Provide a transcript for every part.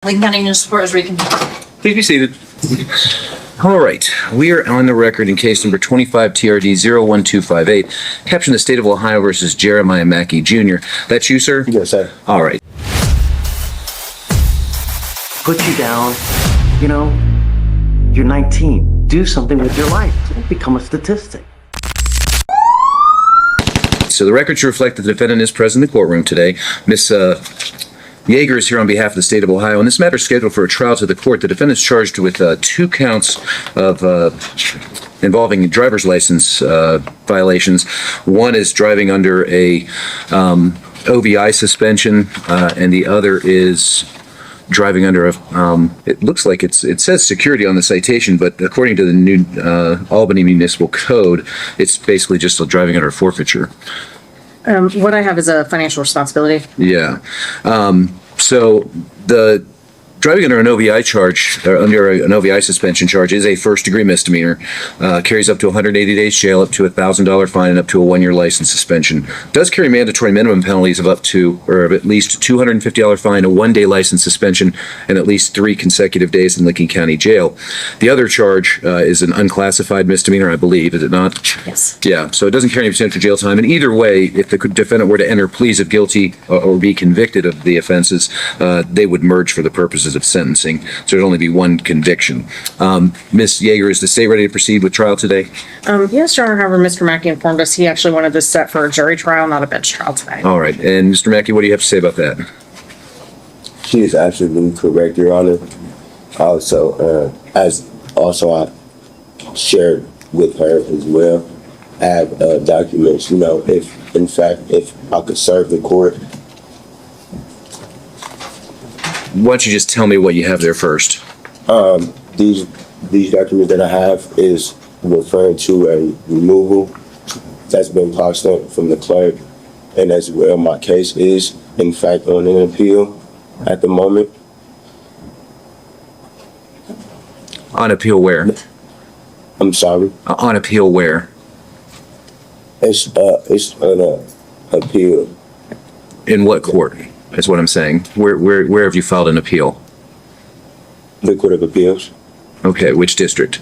Lincoln County Municipal Court is reconvened. Please be seated. All right, we are on the record in case number 25 TRD 01258, captioned the State of Ohio versus Jeremiah Mackey Jr. That's you, sir? Yes, sir. All right. Put you down, you know, you're 19. Do something with your life. Don't become a statistic. So the record should reflect that the defendant is present in the courtroom today. Miss Yeager is here on behalf of the State of Ohio, and this matter is scheduled for a trial to the court. The defendant is charged with 2 counts of involving driver's license violations. One is driving under a OVI suspension, and the other is driving under a, it looks like it says security on the citation, but according to the new Albany Municipal Code, it's basically just driving under a forfeiture. What I have is a financial responsibility. Yeah. So the driving under an OVI charge, or under an OVI suspension charge, is a first-degree misdemeanor. Carries up to 180 days jail, up to a $1,000 fine, and up to a 1-year license suspension. Does carry mandatory minimum penalties of up to, or of at least $250 fine, a 1-day license suspension, and at least 3 consecutive days in Lincoln County Jail. The other charge is an unclassified misdemeanor, I believe, is it not? Yes. Yeah, so it doesn't carry any potential jail time. And either way, if the defendant were to enter pleas of guilty or be convicted of the offenses, they would merge for the purposes of sentencing. So there'd only be 1 conviction. Ms. Yeager, is the state ready to proceed with trial today? Yes, Your Honor. However, Mr. Mackey informed us he actually wanted this set for a jury trial, not a bench trial today. All right. And Mr. Mackey, what do you have to say about that? She is absolutely correct, Your Honor. Also, I shared with her as well. I have documents, you know, if I could serve the court. Why don't you just tell me what you have there first? These documents that I have is referring to a removal that's been passed on from the clerk, and as well, my case is in fact on an appeal at the moment. On appeal where? I'm sorry. On appeal where? It's an appeal. In what court? That's what I'm saying. Where have you filed an appeal? The Court of Appeals, Okay, which district?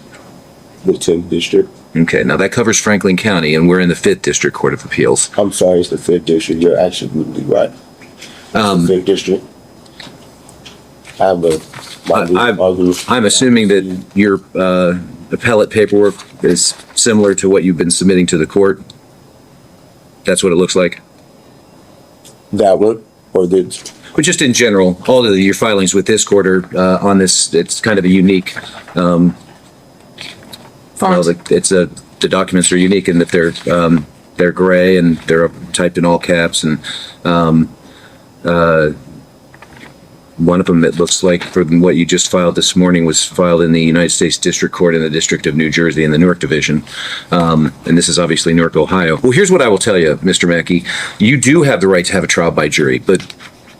the 10th District. Okay, now that covers Franklin County, and we're in the 5th District Court of Appeals. I'm sorry, it's the 5th District. You're absolutely right. It's the 5th District. I'm assuming that your appellate paperwork is similar to what you've been submitting to the court. That's what it looks like. That one, or this? But just in general, all of your filings with this court are on this. It's kind of a unique. Font. The documents are unique in that they're gray and they're typed in all caps, and one of them, it looks like, from what you just filed this morning, was filed in the United States District Court in the District of New Jersey in the Newark Division. And this is obviously Newark, Ohio. Well, here's what I will tell you, Mr. Mackey. You do have the right to have a trial by jury, but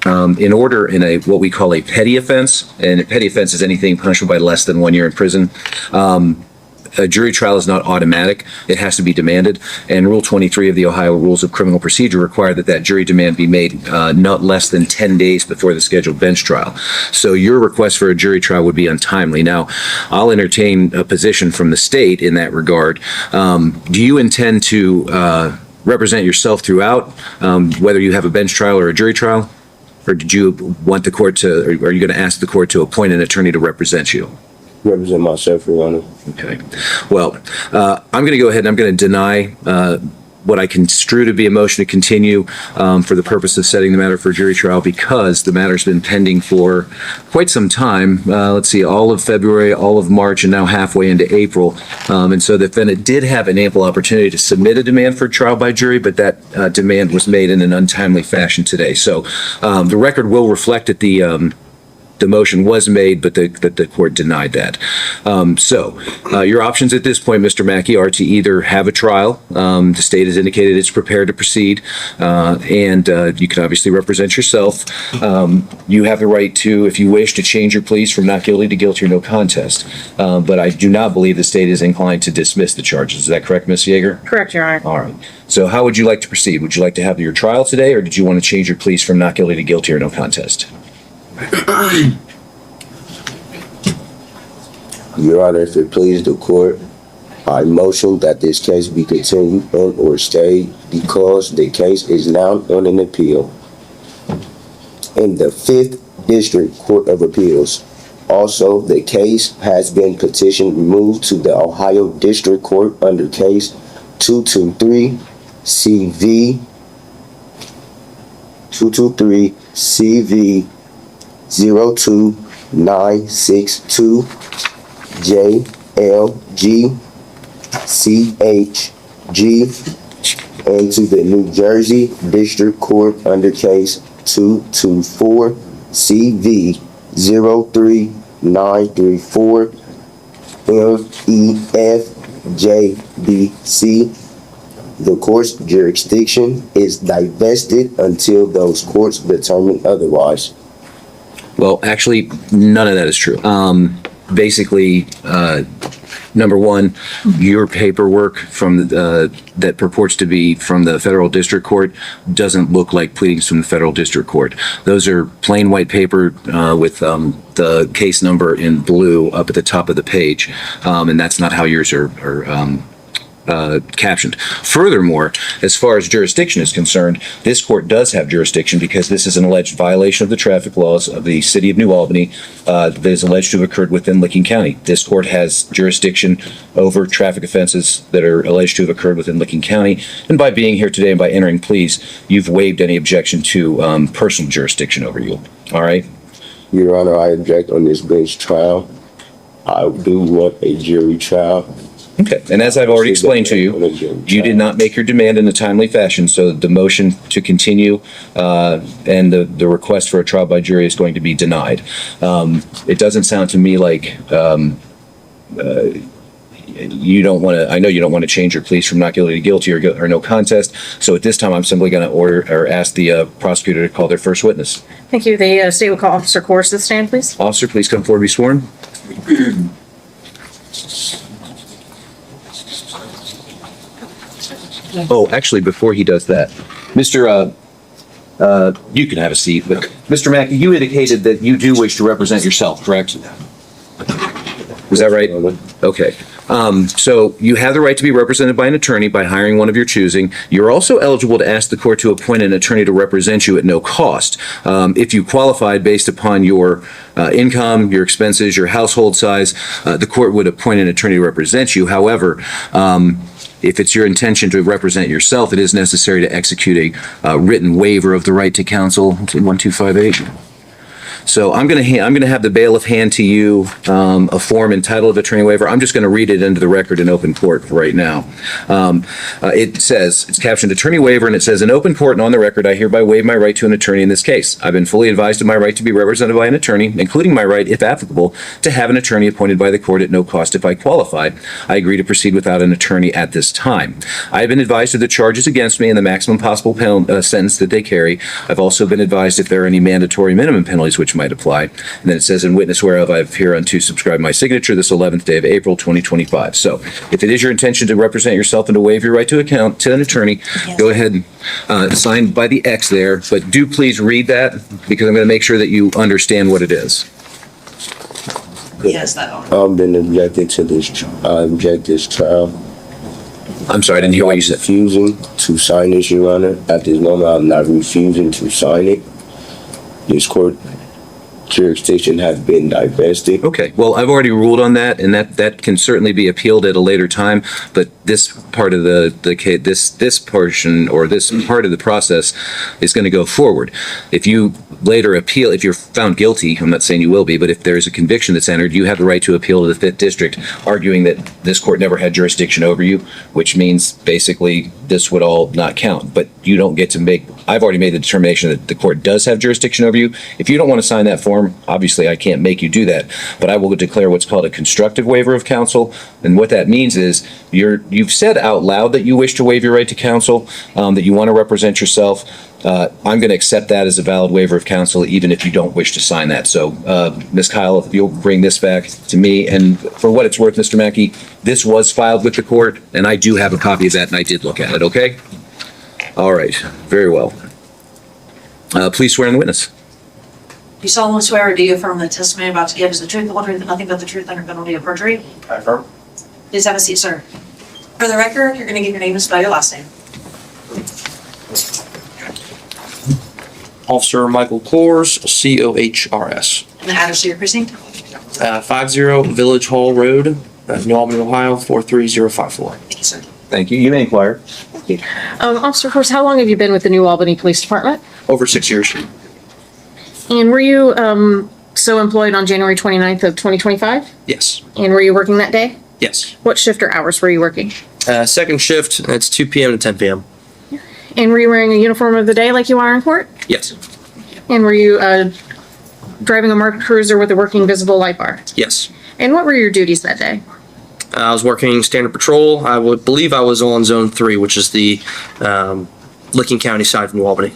in order, in what we call a petty offense, and a petty offense is anything punishable by less than 1 year in prison, a jury trial is not automatic. It has to be demanded. And Rule 23 of the Ohio Rules of Criminal Procedure require that jury demand be made not less than 10 days before the scheduled bench trial. So your request for a jury trial would be untimely. Now, I'll entertain a position from the state in that regard. Do you intend to represent yourself throughout, whether you have a bench trial or a jury trial? Or did you want the court to, or are you going to ask the court to appoint an attorney to represent you? Represent myself, Your Honor. Okay. Well, I'm going to go ahead and I'm going to deny what I construe to be a motion to continue for the purpose of setting the matter for jury trial, because the matter's been pending for quite some time. Let's see, all of February, all of March, and now halfway into April. And so the defendant did have an ample opportunity to submit a demand for trial by jury, but that demand was made in an untimely fashion today. So the record will reflect that the motion was made, but the court denied that. So your options at this point, Mr. Mackey, are to either have a trial. The state has indicated it's prepared to proceed, and you can obviously represent yourself. You have the right to, if you wish, to change your pleas from not guilty to guilty or no contest. But I do not believe the state is inclined to dismiss the charges. Is that correct, Ms. Yeager? Correct, Your Honor. All right. So how would you like to proceed? Would you like to have your trial today, or did you want to change your pleas from not guilty to guilty or no contest? Your Honor, if it pleases the court, I motion that this case be continued on or stayed because the case is now on an appeal in the 5th District Court of Appeals. Also, the case has been petitioned removed to the Ohio District Court under case 223 CV 02962 JLG CHG and to the New Jersey District Court under case 224 CV 03934 LEFJBC. The court's jurisdiction is divested until those courts determine otherwise. Well, actually, none of that is true. Basically, number one, your paperwork from that purports to be from the federal district court doesn't look like pleadings from the federal district court. Those are plain white paper with the case number in blue up at the top of the page, and that's not how yours are captioned. Furthermore, as far as jurisdiction is concerned, this court does have jurisdiction because this is an alleged violation of the traffic laws of the city of New Albany that is alleged to have occurred within Licking County. This court has jurisdiction over traffic offenses that are alleged to have occurred within Licking County. And by being here today and by entering pleas, you've waived any objection to personal jurisdiction over you. All right? Your Honor, I object on this bench trial. I do want a jury trial. Okay, and as I've already explained to you, you did not make your demand in a timely fashion, so the motion to continue and the request for a trial by jury is going to be denied. It doesn't sound to me like you don't want to, I know you don't want to change your pleas from not guilty to guilty or no contest, so at this time, I'm simply going to order or ask the prosecutor to call their first witness. Thank you. The state will call Officer Course to stand, please. Officer, please come forward, be sworn. Oh, actually, before he does that, Mr. You can have a seat, but Mr. Mackey, you indicated that you do wish to represent yourself, correct? Was that right? Okay. So you have the right to be represented by an attorney by hiring one of your choosing. You're also eligible to ask the court to appoint an attorney to represent you at no cost. If you qualified based upon your income, your expenses, your household size, the court would appoint an attorney to represent you. However, if it's your intention to represent yourself, it is necessary to execute a written waiver of the right to counsel. 1258. So I'm going to have the bailiff hand to you a form entitled attorney waiver. I'm just going to read it into the record in open court right now. It says, it's captioned attorney waiver, and it says, in open court and on the record, I hereby waive my right to an attorney in this case. I've been fully advised of my right to be represented by an attorney, including my right, if applicable, to have an attorney appointed by the court at no cost if I qualify. I agree to proceed without an attorney at this time. I have been advised of the charges against me and the maximum possible sentence that they carry. I've also been advised if there are any mandatory minimum penalties which might apply. And then it says, in witness whereof I have hereunto subscribed my signature this 11th day of April 2025. So if it is your intention to represent yourself and to waive your right to an attorney, go ahead and sign by the X there, but do please read that because I'm going to make sure that you understand what it is. Yes, that one. I've been objected to this. I object this trial. I'm sorry, I didn't hear what you said. Refusing to sign this, Your Honor. At this moment, I'm not refusing to sign it. This court jurisdiction has been divested. Okay, well, I've already ruled on that, and that can certainly be appealed at a later time, but this part of the case, this portion or this part of the process is going to go forward. If you later appeal, if you're found guilty, I'm not saying you will be, but if there's a conviction that's entered, you have the right to appeal to the 5th District, arguing that this court never had jurisdiction over you, which means basically this would all not count, but you don't get to make, I've already made the determination that the court does have jurisdiction over you. If you don't want to sign that form, obviously I can't make you do that, but I will declare what's called a constructive waiver of counsel. And what that means is you've said out loud that you wish to waive your right to counsel, that you want to represent yourself. I'm going to accept that as a valid waiver of counsel, even if you don't wish to sign that. So, Ms. Kyle, if you'll bring this back to me, and for what it's worth, Mr. Mackey, this was filed with the court, and I do have a copy of that, and I did look at it, okay? All right, very well. Please swear in the witness. you solemnly swear or do you affirm that testimony about to give is the truth, the whole truth, and nothing but the truth under penalty of perjury? I affirm. Please have a seat, sir. For the record, you're going to give your name and spell your last name. Officer Michael Coors, Cohrs. And the address to your precinct? 50 Village Hall Road, New Albany, Ohio, 43054. Thank you, sir. Thank you. You may inquire. Officer Force, how long have you been with the New Albany Police Department? Over 6 years. And were you so employed on January 29th of 2025? Yes. And were you working that day? Yes. What shift or hours were you working? Second shift, it's 2 p.m. to 10 p.m. And were you wearing a uniform of the day like you are in court? Yes. And were you driving a marked cruiser with a working visible light bar? Yes. And what were your duties that day? I was working standard patrol. I would believe I was on zone 3, which is the Licking County side of New Albany.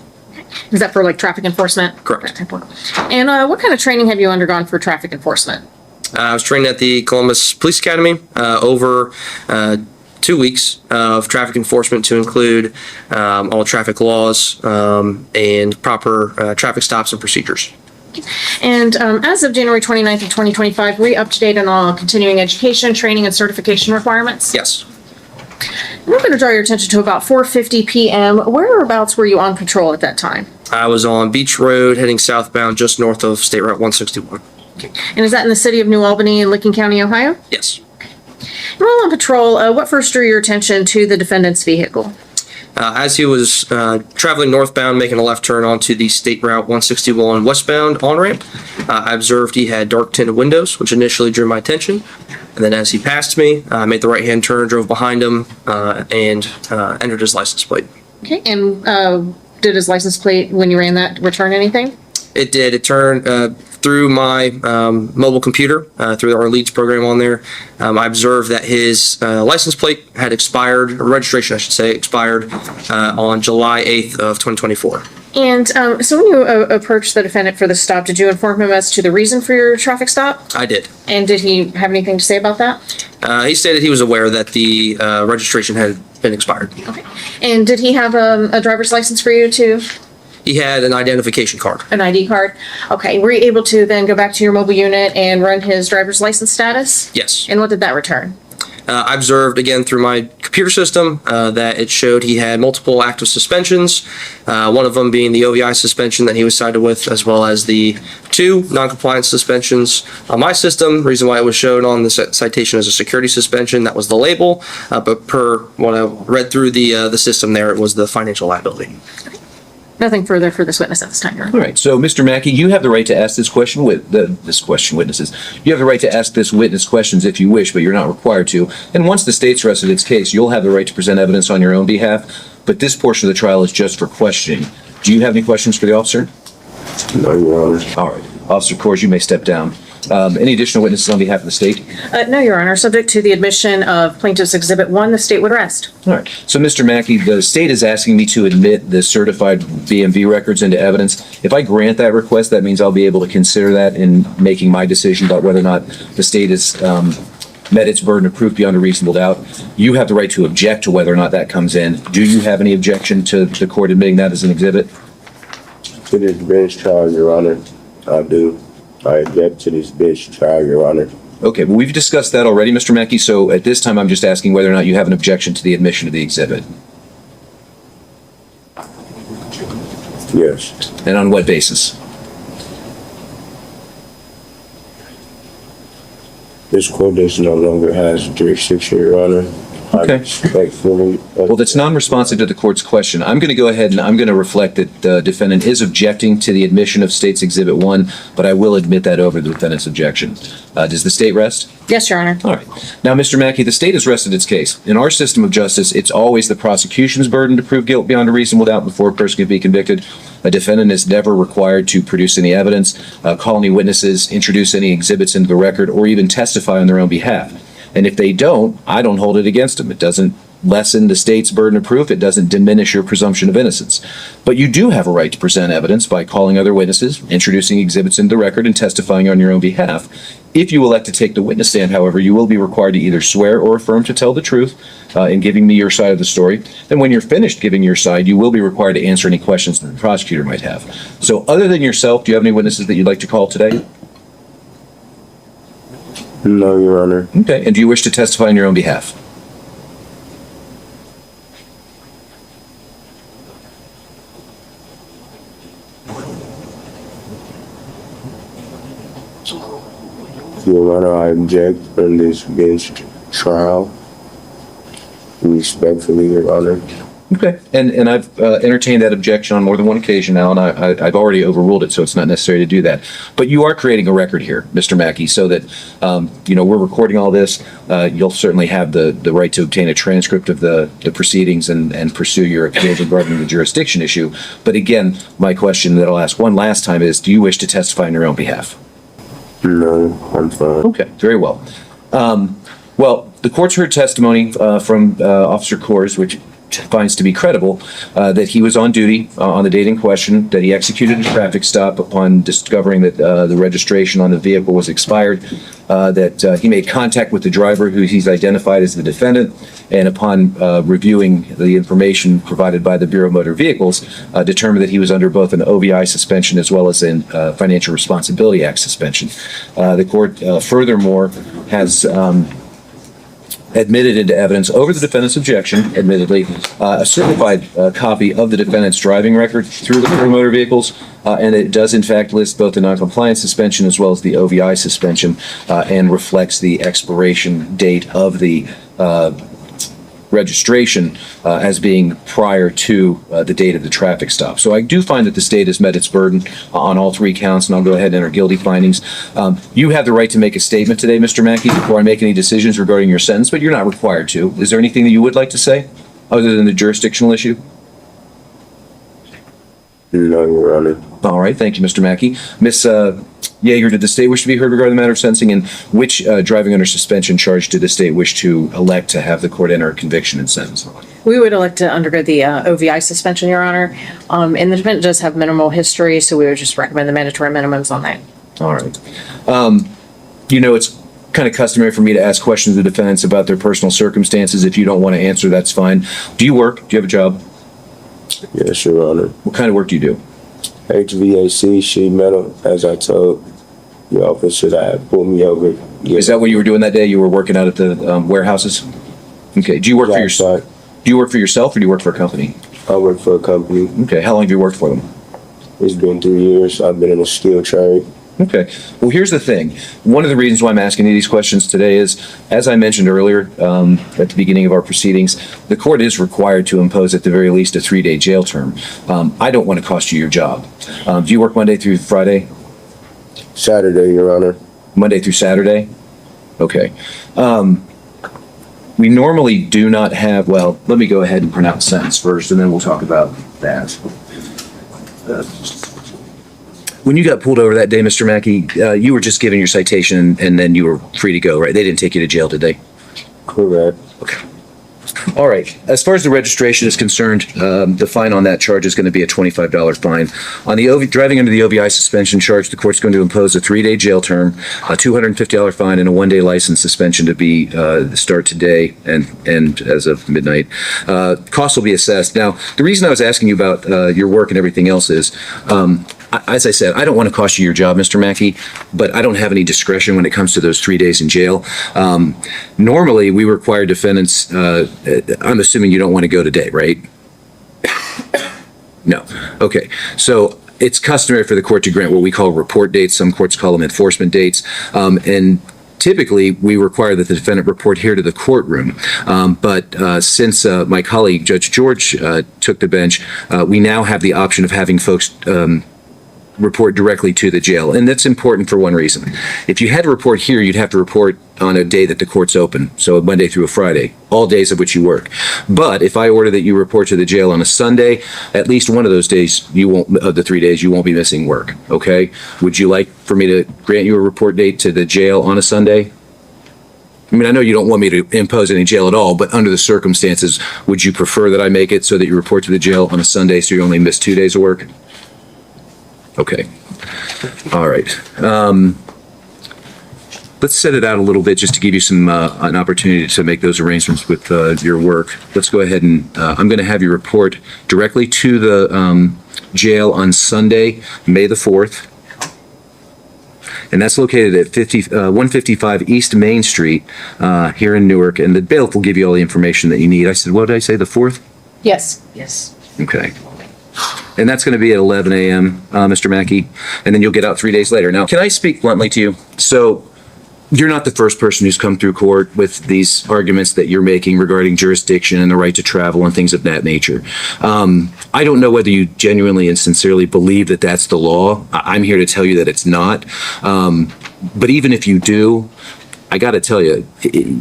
Is that for like traffic enforcement? Correct. And what kind of training have you undergone for traffic enforcement? I was trained at the Columbus Police Academy over 2 weeks of traffic enforcement to include all traffic laws and proper traffic stops and procedures. And as of January 29th of 2025, were you up to date on all continuing education, training, and certification requirements? Yes. We're going to draw your attention to about 4:50 p.m. Whereabouts were you on patrol at that time? I was on Beach Road heading southbound just north of State Route 161. And is that in the city of New Albany in Licking County, Ohio? Yes. While on patrol, what first drew your attention to the defendant's vehicle? As he was traveling northbound, making a left turn onto the State Route 161 westbound on-ramp, I observed he had dark tinted windows, which initially drew my attention. And then as he passed me, I made the right-hand turn, drove behind him, and entered his license plate. Okay, and did his license plate, when you ran that, return anything? It did. It turned through my mobile computer, through our leads program on there. I observed that his license plate had expired, or registration, I should say, expired on July 8th of 2024. And so when you approached the defendant for the stop, did you inform him as to the reason for your traffic stop? I did. And did he have anything to say about that? He stated he was aware that the registration had been expired. Okay. And did he have a driver's license for you too? He had an identification card. An ID card? Okay. Were you able to then go back to your mobile unit and run his driver's license status? Yes. And what did that return? I observed again through my computer system that it showed he had multiple active suspensions, one of them being the OVI suspension that he was cited with, as well as the 2 non-compliance suspensions. On my system, reason why it was shown on the citation as a security suspension, that was the label, but per what I read through the system there, it was the financial liability. Nothing further for this witness at this time, Your Honor. All right. So, Mr. Mackey, you have the right to ask this question witnesses. You have the right to ask this witness questions if you wish, but you're not required to. And once the state's rested its case, you'll have the right to present evidence on your own behalf. But this portion of the trial is just for questioning. Do you have any questions for the officer? No, Your Honor. All right. Officer Coors, you may step down. Any additional witnesses on behalf of the state? No, Your Honor. Subject to the admission of Plaintiff's Exhibit 1, the state would rest. All right. So, Mr. Mackey, the state is asking me to admit the certified BMV records into evidence. If I grant that request, that means I'll be able to consider that in making my decision about whether or not the state has met its burden of proof beyond a reasonable doubt. You have the right to object to whether or not that comes in. Do you have any objection to the court admitting that as an exhibit? To this bench trial, Your Honor, I do. I object to this bench trial, Your Honor. Okay, well, we've discussed that already, Mr. Mackey, so at this time, I'm just asking whether or not you have an objection to the admission of the exhibit. Yes. And on what basis? This court no longer has jurisdiction, Your Honor. Okay. I respectfully. Well, that's non-responsive to the court's question. I'm going to go ahead and I'm going to reflect that the defendant is objecting to the admission of State's Exhibit 1, but I will admit that over the defendant's objection. Does the state rest? Yes, Your Honor. All right. Now, Mr. Mackey, the state has rested its case. In our system of justice, it's always the prosecution's burden to prove guilt beyond a reasonable doubt before a person can be convicted. A defendant is never required to produce any evidence, call any witnesses, introduce any exhibits into the record, or even testify on their own behalf. And if they don't, I don't hold it against them. It doesn't lessen the state's burden of proof. It doesn't diminish your presumption of innocence. But you do have a right to present evidence by calling other witnesses, introducing exhibits into the record, and testifying on your own behalf. If you elect to take the witness stand, however, you will be required to either swear or affirm to tell the truth in giving me your side of the story. Then when you're finished giving your side, you will be required to answer any questions that the prosecutor might have. So other than yourself, do you have any witnesses that you'd like to call today? No, Your Honor. Okay. And do you wish to testify on your own behalf? Your Honor, I object from this bench trial. Respectfully, Your Honor. Okay. And I've entertained that objection on more than one occasion now, and I've already overruled it, so it's not necessary to do that. But you are creating a record here, Mr. Mackey, so that, we're recording all this. You'll certainly have the right to obtain a transcript of the proceedings and pursue your appeals regarding the jurisdiction issue. But again, my question that I'll ask one last time is, do you wish to testify on your own behalf? No, I'm fine. Okay, very well. Well, the court's heard testimony from Officer Coors, which finds to be credible, that he was on duty on the date in question, that he executed a traffic stop upon discovering that the registration on the vehicle was expired, that he made contact with the driver, who he's identified as the defendant, and upon reviewing the information provided by the Bureau of Motor Vehicles, determined that he was under both an OVI suspension as well as a Financial Responsibility Act suspension. The court furthermore has admitted into evidence over the defendant's objection, admittedly, a certified copy of the defendant's driving record through the Bureau of Motor Vehicles, and it does in fact list both the noncompliance suspension as well as the OVI suspension, and reflects the expiration date of the registration as being prior to the date of the traffic stop. So I do find that the state has met its burden on all three counts, and I'll go ahead and enter guilty findings. You have the right to make a statement today, Mr. Mackey, before I make any decisions regarding your sentence, but you're not required to. Is there anything that you would like to say other than the jurisdictional issue? No, Your Honor. All right, thank you, Mr. Mackey. Ms. Yeager, did the state wish to be heard regarding the matter of sentencing, and which driving under suspension charge did the state wish to elect to have the court enter a conviction and sentence? We would elect to undergo the OVI suspension, Your Honor. And the defendant does have minimal history, so we would just recommend the mandatory minimums on that. All right. It's kind of customary for me to ask questions of the defendants about their personal circumstances. If you don't want to answer, that's fine. Do you work? Do you have a job? Yes, Your Honor. What kind of work do you do? HVAC, sheet metal, as I told the officer that had pulled me over. Yeah. Is that what you were doing that day? You were working out at the warehouses? Okay. Do you work for yourself? Do you work for yourself or do you work for a company? I work for a company. Okay. How long have you worked for them? It's been 3 years. I've been in a steel trade. Okay. Well, here's the thing. One of the reasons why I'm asking you these questions today is, as I mentioned earlier at the beginning of our proceedings, the court is required to impose at the very least a 3-day jail term. I don't want to cost you your job. Do you work Monday through Friday? Saturday, Your Honor. Monday through Saturday? Okay. We normally do not have, well, let me go ahead and pronounce the sentence first, and then we'll talk about that. When you got pulled over that day, Mr. Mackey, you were just given your citation and then you were free to go, right? They didn't take you to jail, did they? Correct. Okay. All right. As far as the registration is concerned, the fine on that charge is going to be a $25 fine. On the driving under the OVI suspension charge, the court's going to impose a 3-day jail term, a $250 fine, and a 1-day license suspension to be start today and as of midnight. Costs will be assessed. Now, the reason I was asking you about your work and everything else is, as I said, I don't want to cost you your job, Mr. Mackey, but I don't have any discretion when it comes to those 3 days in jail. Normally, we require defendants, I'm assuming you don't want to go today, right? No. Okay. So it's customary for the court to grant what we call report dates. Some courts call them enforcement dates. And typically, we require that the defendant report here to the courtroom. But since my colleague, Judge George, took the bench, we now have the option of having folks report directly to the jail. And that's important for one reason. If you had to report here, you'd have to report on a day that the court's open. So a Monday through a Friday, all days of which you work. But if I order that you report to the jail on a Sunday, at least one of those days, of the 3 days, you won't be missing work. Okay? Would you like for me to grant you a report date to the jail on a Sunday? I mean, I know you don't want me to impose any jail at all, but under the circumstances, would you prefer that I make it so that you report to the jail on a Sunday so you only miss 2 days of work? Okay. All right. Let's set it out a little bit just to give you some an opportunity to make those arrangements with your work. Let's go ahead and I'm going to have you report directly to the jail on Sunday, May the 4th. And that's located at 155 East Main Street here in Newark. And the bailiff will give you all the information that you need. I said, what did I say, the 4th? Yes. Yes. Okay. And that's going to be at 11 a.m., Mr. Mackey. And then you'll get out 3 days later. Now, can I speak bluntly to you? So you're not the first person who's come through court with these arguments that you're making regarding jurisdiction and the right to travel and things of that nature. I don't know whether you genuinely and sincerely believe that that's the law. I'm here to tell you that it's not. But even if you do, I got to tell you,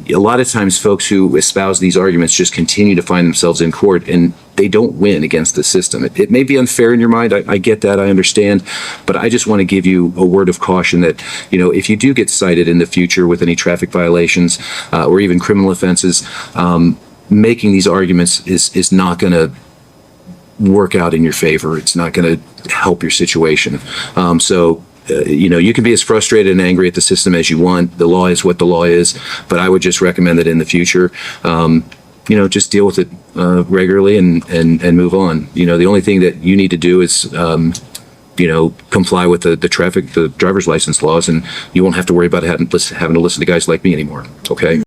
a lot of times folks who espouse these arguments just continue to find themselves in court and they don't win against the system. It may be unfair in your mind. I get that. I understand. But I just want to give you a word of caution that, you know, if you do get cited in the future with any traffic violations or even criminal offenses, making these arguments is not going to work out in your favor. It's not going to help your situation. You know, you can be as frustrated and angry at the system as you want. The law is what the law is, but I would just recommend that in the future, you know, just deal with it regularly and move on. You know, the only thing that you need to do is, you know, comply with the driver's license laws, and you won't have to worry about having to listen to guys like me anymore. Okay.